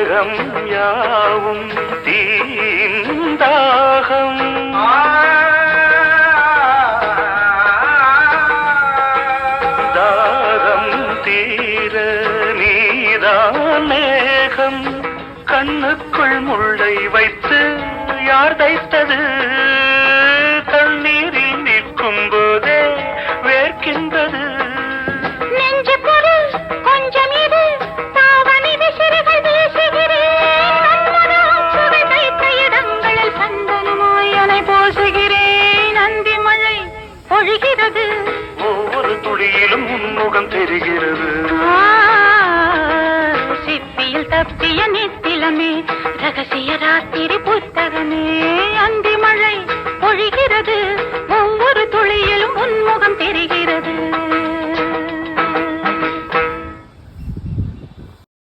தேகம் யாவும் தீந்தாகம் தாகம் தீர நீதான் மேகம் கண்ணுக்குள் முள்ளை வைத்து யார் தைத்தது தண்ணீரில் நிற்கும் போதே வேர்க்கின்றது நெஞ்சு பொருள் கொஞ்சம் இது தாவணி விசிறிகள் வீசுகிறேன் சுவை தைத்த இடங்களில் சந்தனமாய் அலை போசுகிறேன் நந்தி மழை பொழிகிறது ஒவ்வொரு துளியிலும் உன்முகம் தெரிகிறது சிப்பியில் தப்பிய நித்திலமே ரகசிய ராத்திரி புத்தகமே அந்தி மழை பொழிகிறது ஒவ்வொரு துளியிலும் உன்முகம் தெரிகிறது